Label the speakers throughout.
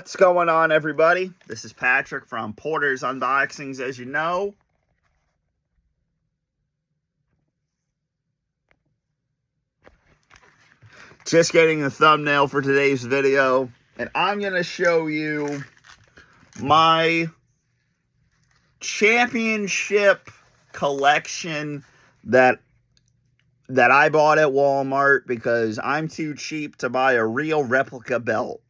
Speaker 1: What's going on, everybody? This is Patrick from Porter's Unboxings, as you know. Just getting the thumbnail for today's video, and I'm going to show you my championship collection that I bought at Walmart because I'm too cheap to buy a real replica belt.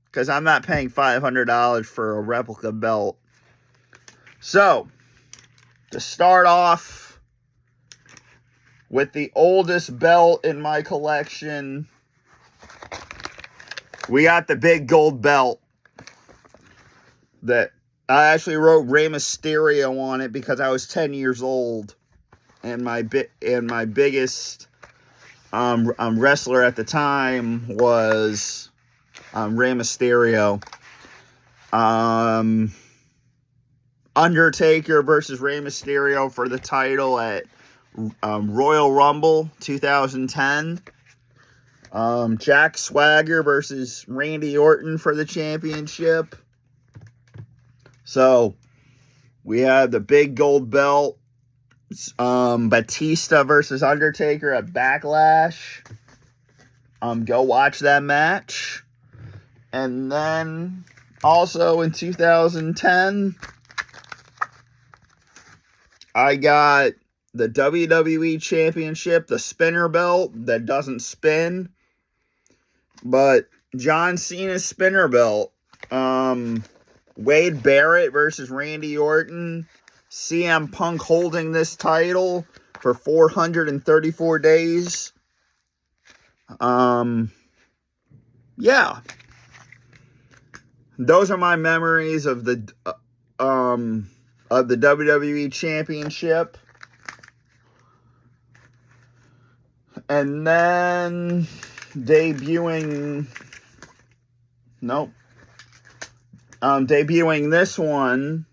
Speaker 1: Because I'm not paying $500 for a replica belt. So, to start off with the oldest belt in my collection, we got the big gold belt that I actually wrote Rey Mysterio on it because I was 10 years old, and my biggest wrestler at the time was Rey Mysterio. Undertaker versus Rey Mysterio for the title at Royal Rumble 2010. Jack Swagger versus Randy Orton for the championship. So, we have the big gold belt. Batista versus Undertaker at Backlash. Go watch that match. And then, also in 2010, I got the WWE Championship, the spinner belt that doesn't spin, but John Cena's spinner belt. Wade Barrett versus Randy Orton. CM Punk holding this title for 434 days. Yeah. Those are my memories of the WWE Championship. And then debuting this one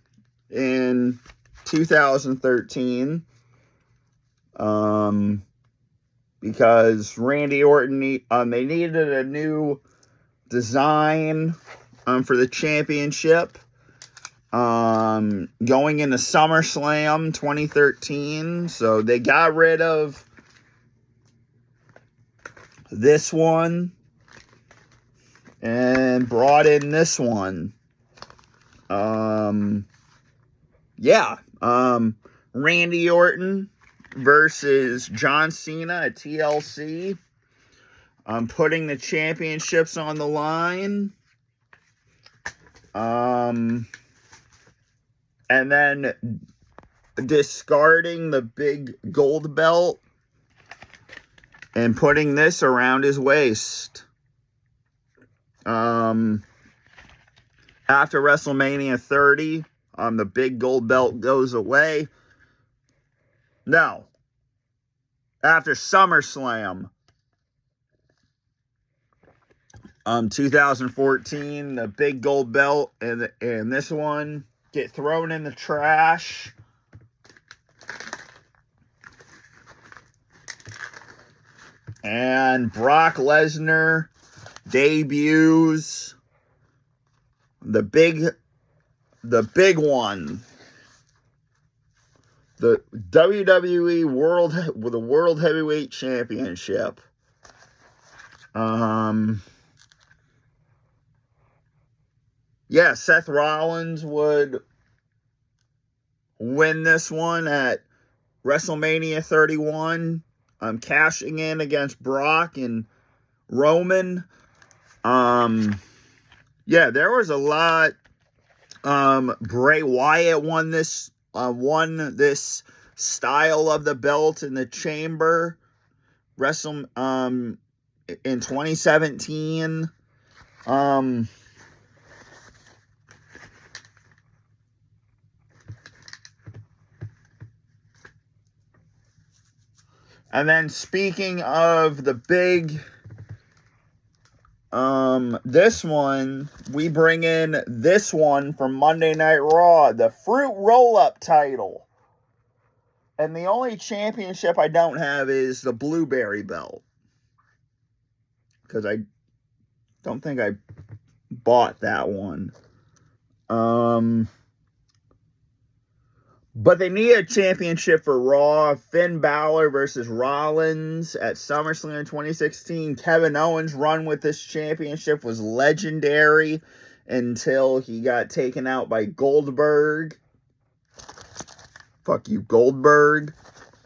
Speaker 1: in 2013. Because Randy Orton they needed a new design for the championship. Going into SummerSlam 2013. So they got rid of this one and brought in this one. Randy Orton versus John Cena at TLC. Putting the championships on the line. And then discarding the big gold belt and putting this around his waist. After WrestleMania 30, the big gold belt goes away. No. After SummerSlam 2014, the big gold belt and this one get thrown in the trash. And Brock Lesnar debuts the big one. The WWE World Heavyweight Championship. Seth Rollins would win this one at WrestleMania 31. Cashing in against Brock and Roman. There was a lot. Bray Wyatt won this style of the belt in the Chamber in 2017. And then speaking of the big, this one, we bring in this one from Monday Night Raw, the Fruit Roll-Up title. And the only championship I don't have is the Blueberry belt. Because Don't think I bought that one. But they need a championship for Raw. Finn Balor versus Rollins at SummerSlam in 2016. Kevin Owens' run with this championship was legendary until he got taken out by Goldberg. Fuck you, Goldberg.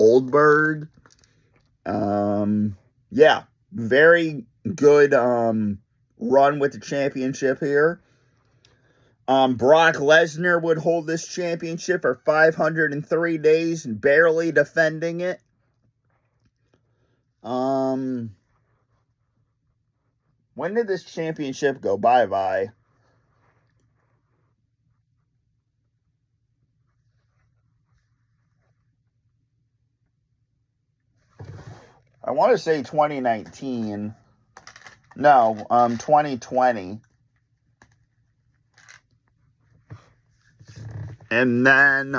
Speaker 1: Oldberg. Yeah, very good run with the championship here. Brock Lesnar would hold this championship for 503 days, barely defending it. When did this championship go bye-bye? I want to say 2019. No, 2020. And then,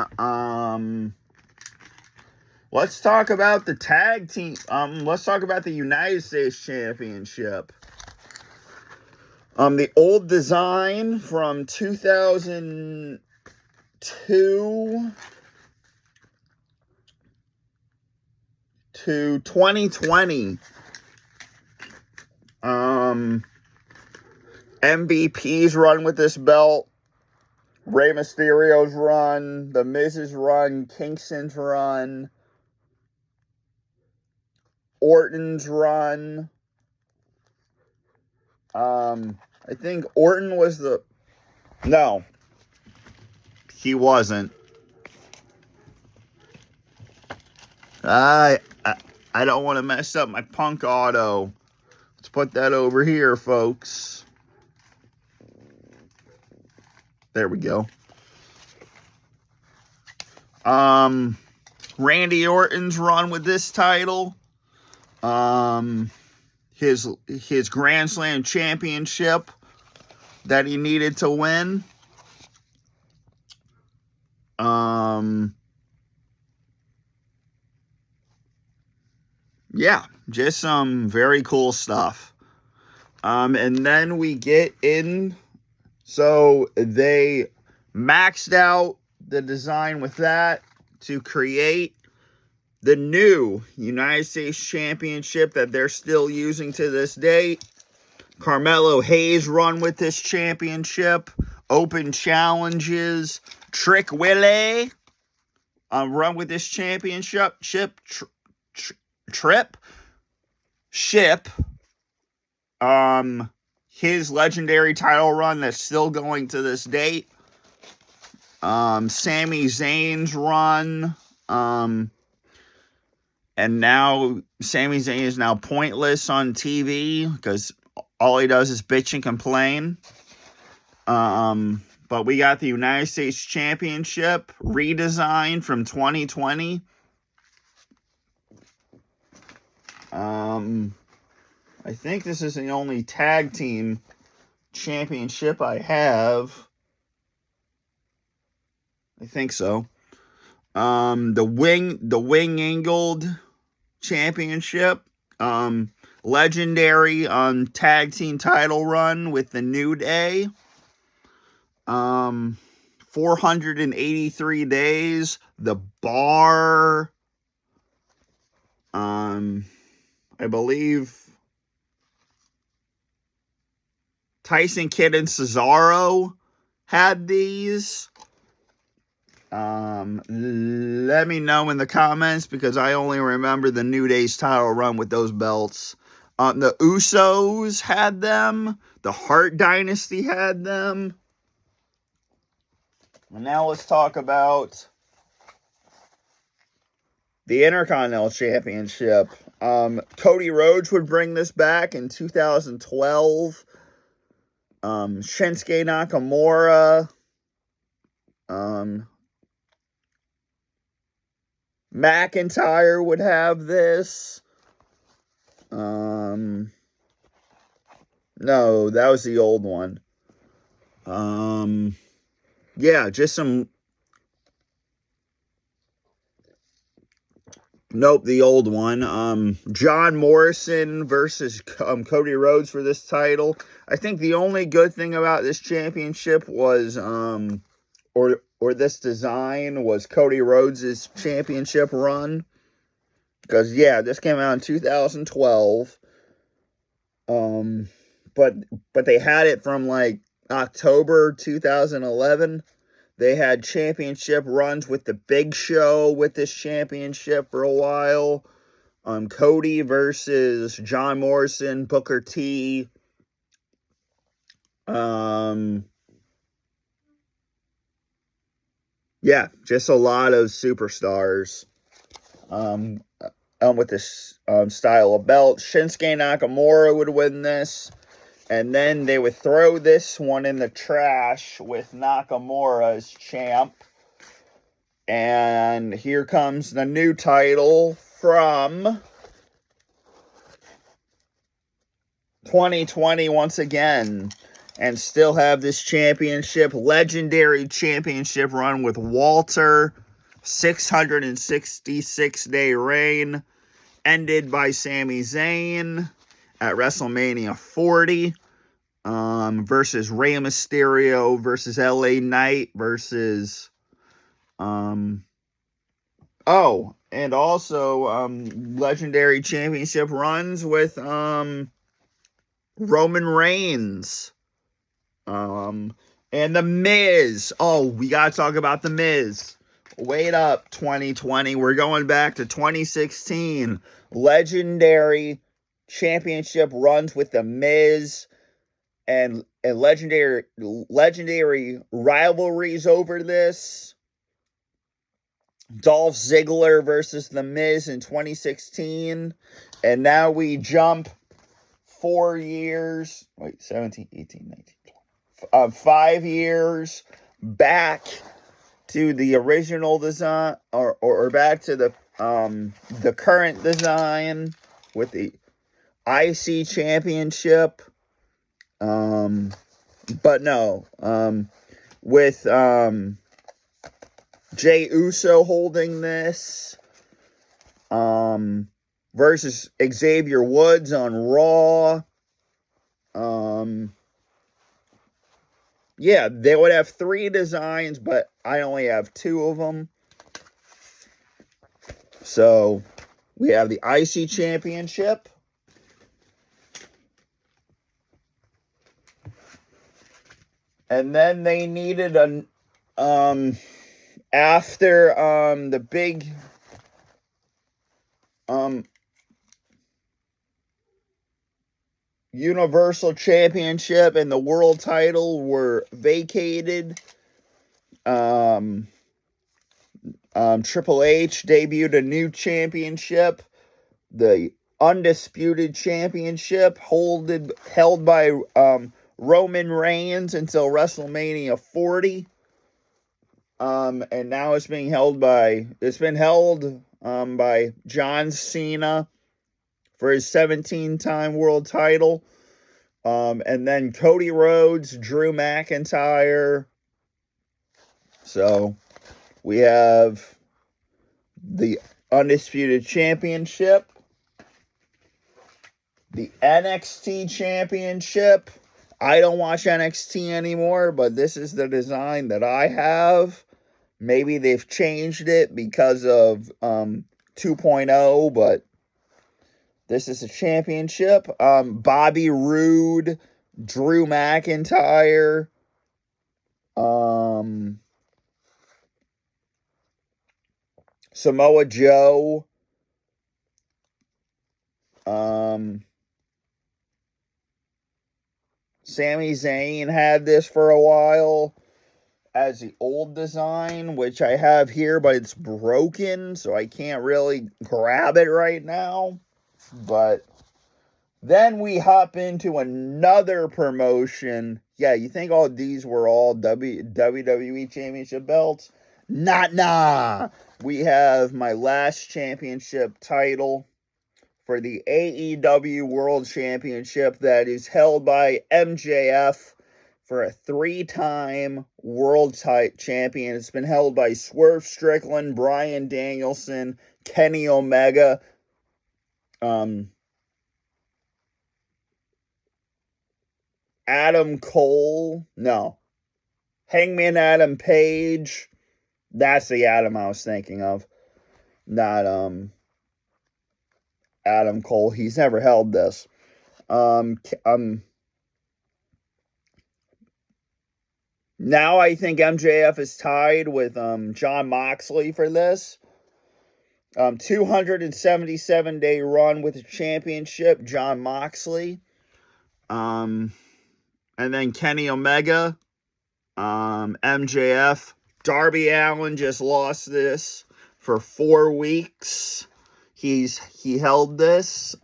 Speaker 1: let's talk about the tag team. Let's talk about the United States Championship. The old design from 2002 to 2020. MVP's run with this belt. Rey Mysterio's run, The Miz's run, Kingston's run, Orton's run. I think Orton was the... No, he wasn't. I don't want to mess up my Punk auto. Let's put that over here, folks. There we go. Randy Orton's run with this title. His Grand Slam championship that he needed to win. Yeah, just some very cool stuff. And then we get in. So they maxed out the design with that to create the new United States Championship that they're still using to this date. Carmelo Hayes run with this championship. Open challenges. Trick Willie run with this championship. His legendary title run that's still going to this date. Sami Zayn's run. And now Sami Zayn is now pointless on TV because all he does is bitch and complain. But we got the United States Championship redesign from 2020. I think this is the only tag team championship I have. I think so. The Wing Angled Championship. Legendary tag team title run with the New Day. 483 days. The Bar. I believe Tyson Kidd and Cesaro had these. Let me know in the comments because I only remember the New Day's title run with those belts. The Usos had them. The Hart Dynasty had them. And now let's talk about the Intercontinental Championship. Cody Rhodes would bring this back in 2012. Shinsuke Nakamura. McIntyre would have this. No, that was the old one. Yeah, just some Nope, the old one. John Morrison versus Cody Rhodes for this title. I think the only good thing about this championship was, or this design was Cody Rhodes' championship run. Because, yeah, this came out in 2012. But they had it from, like, October 2011. They had championship runs with the Big Show with this championship for a while. Cody versus John Morrison, Booker T. Yeah, just a lot of superstars. With this style of belt. Shinsuke Nakamura would win this. And then they would throw this one in the trash with Nakamura as champ. And here comes the new title from 2020 once again. And still have this championship, legendary championship run with Walter. 666-day reign. Ended by Sami Zayn at WrestleMania 40. Versus Rey Mysterio versus LA Knight versus and also legendary championship runs with Roman Reigns and The Miz. Oh, we gotta talk about The Miz. Wait up, 2020. We're going back to 2016. Legendary championship runs with The Miz. And legendary rivalries over this. Dolph Ziggler versus The Miz in 2016. And now we jump 4 years. 17, 18, 19, 20. 5 years back to the original design. Or back to the current design with the IC Championship. But no, with, Jey Uso holding this, versus Xavier Woods on Raw. Yeah, they would have 3 designs, but I only have 2 of them. So, we have the IC Championship. And then they needed after the big Universal Championship and the world title were vacated, Triple H debuted a new championship, the Undisputed Championship, held by Roman Reigns until WrestleMania 40. And now it's been held by John Cena for his 17-time world title. And then Cody Rhodes, Drew McIntyre. So we have the Undisputed Championship, the NXT Championship. I don't watch NXT anymore, but this is the design that I have. Maybe they've changed it because of 2.0, but this is a championship. Bobby Roode, Drew McIntyre, Samoa Joe, Sami Zayn had this for a while as the old design, which I have here, but it's broken, so I can't really grab it right now. But then we hop into another promotion. Yeah, you think all these were all WWE Championship belts? Nah. We have my last championship title for the AEW World Championship that is held by MJF for a 3-time world champion. It's been held by Swerve Strickland, Bryan Danielson, Kenny Omega, Adam Cole. No. Hangman Adam Page. That's the Adam I was thinking of. Not Adam Cole. He's never held this. Now I think MJF is tied with Jon Moxley for this. 277-day run with the championship, Jon Moxley. And then Kenny Omega, MJF. Darby Allin just lost this for 4 weeks. He held this.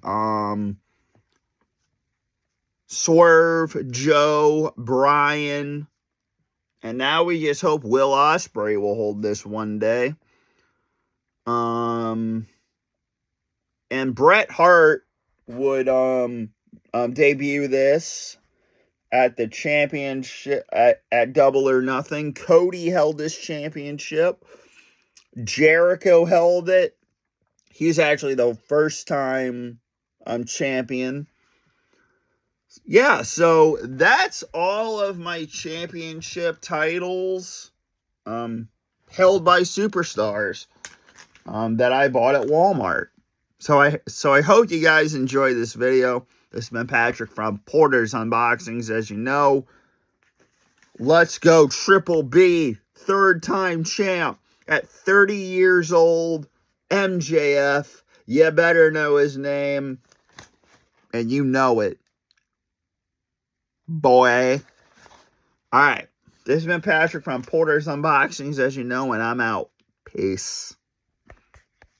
Speaker 1: Swerve, Joe, Bryan. And now we just hope Will Ospreay will hold this one day. And Bret Hart would debut this at the championship at Double or Nothing. Cody held this championship. Jericho held it. He's actually the first time champion. Yeah, so that's all of my championship titles held by superstars that I bought at Walmart. So I hope you guys enjoyed this video. This has been Patrick from Porter's Unboxings. As you know, let's go Triple B, 3rd-time champ at 30 years old, MJF. You better know his name, and you know it, boy. All right, this has been Patrick from Porter's Unboxings, as you know, and I'm out. Peace.